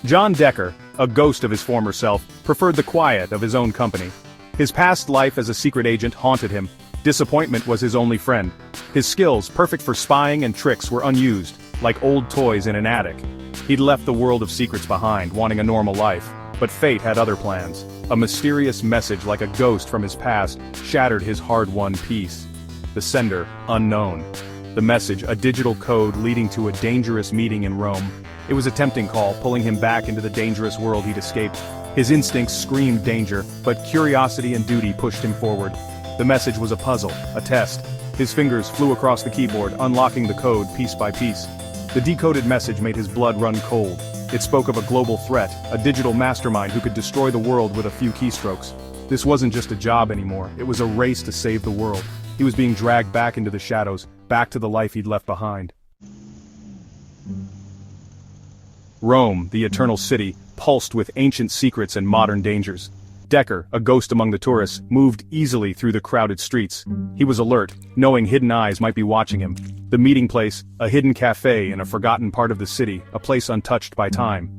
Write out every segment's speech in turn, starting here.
John Decker, a ghost of his former self, preferred the quiet of his own company. His past life as a secret agent haunted him. Disappointment was his only friend. His skills, perfect for spying and tricks, were unused, like old toys in an attic. He'd left the world of secrets behind, wanting a normal life. But fate had other plans. A mysterious message like a ghost from his past shattered his hard-won peace. The sender, unknown. The message, a digital code leading to a dangerous meeting in Rome. It was a tempting call, pulling him back into the dangerous world he'd escaped. His instincts screamed danger, but curiosity and duty pushed him forward. The message was a puzzle, a test. His fingers flew across the keyboard, unlocking the code piece by piece. The decoded message made his blood run cold. It spoke of a global threat, a digital mastermind who could destroy the world with a few keystrokes. This wasn't just a job anymore, it was a race to save the world. He was being dragged back into the shadows, back to the life he'd left behind. Rome, the eternal city, pulsed with ancient secrets and modern dangers. Decker, a ghost among the tourists, moved easily through the crowded streets. He was alert, knowing hidden eyes might be watching him. The meeting place, a hidden cafe in a forgotten part of the city, a place untouched by time.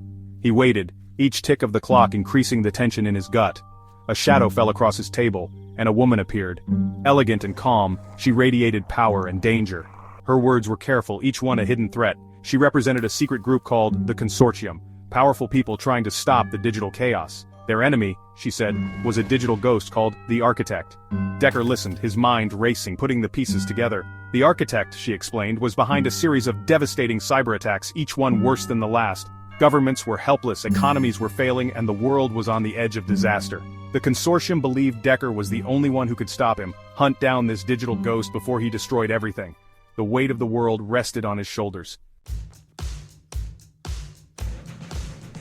He waited, each tick of the clock increasing the tension in his gut. A shadow fell across his table, and a woman appeared. Elegant and calm, she radiated power and danger. Her words were careful, each one a hidden threat. She represented a secret group called the Consortium, powerful people trying to stop the digital chaos. Their enemy, she said, was a digital ghost called the Architect. Decker listened, his mind racing, putting the pieces together. The Architect, she explained, was behind a series of devastating cyber attacks, each one worse than the last. Governments were helpless, economies were failing, and the world was on the edge of disaster. The Consortium believed Decker was the only one who could stop him, hunt down this digital ghost before he destroyed everything. The weight of the world rested on his shoulders.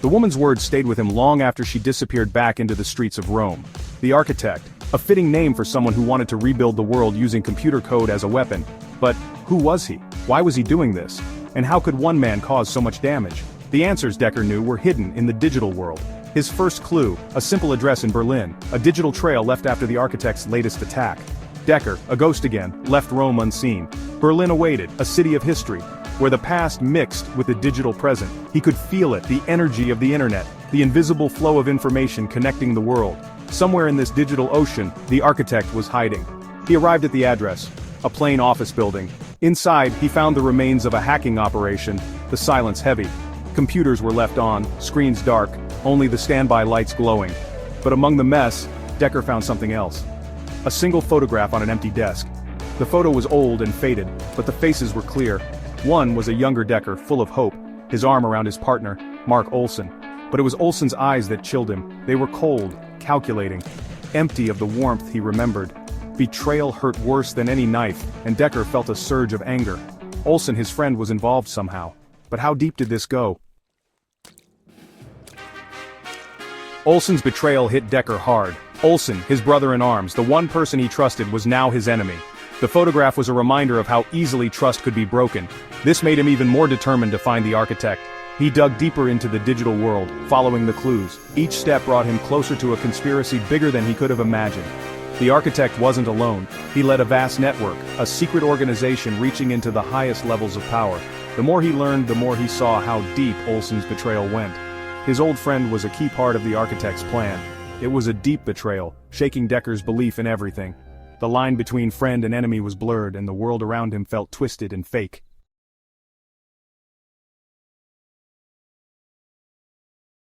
The woman's words stayed with him long after she disappeared back into the streets of Rome. The Architect, a fitting name for someone who wanted to rebuild the world using computer code as a weapon. But who was he? Why was he doing this? And how could one man cause so much damage? The answers, Decker knew, were hidden in the digital world. His first clue, a simple address in Berlin, a digital trail left after the Architect's latest attack. Decker, a ghost again, left Rome unseen. Berlin awaited, a city of history, where the past mixed with the digital present. He could feel it, the energy of the internet, the invisible flow of information connecting the world. Somewhere in this digital ocean, the Architect was hiding. He arrived at the address, a plain office building. Inside, he found the remains of a hacking operation, the silence heavy. Computers were left on, screens dark, only the standby lights glowing. But among the mess, Decker found something else. A single photograph on an empty desk. The photo was old and faded, but the faces were clear. One was a younger Decker, full of hope, his arm around his partner, Mark Olson. But it was Olson's eyes that chilled him. They were cold, calculating, empty of the warmth he remembered. Betrayal hurt worse than any knife, and Decker felt a surge of anger. Olson, his friend, was involved somehow. But how deep did this go? Olson's betrayal hit Decker hard. Olson, his brother-in-arms, the one person he trusted, was now his enemy. The photograph was a reminder of how easily trust could be broken. This made him even more determined to find the Architect. He dug deeper into the digital world, following the clues. Each step brought him closer to a conspiracy bigger than he could have imagined. The Architect wasn't alone. He led a vast network, a secret organization reaching into the highest levels of power. The more he learned, the more he saw how deep Olson's betrayal went. His old friend was a key part of the Architect's plan. It was a deep betrayal, shaking Decker's belief in everything. The line between friend and enemy was blurred, and the world around him felt twisted and fake.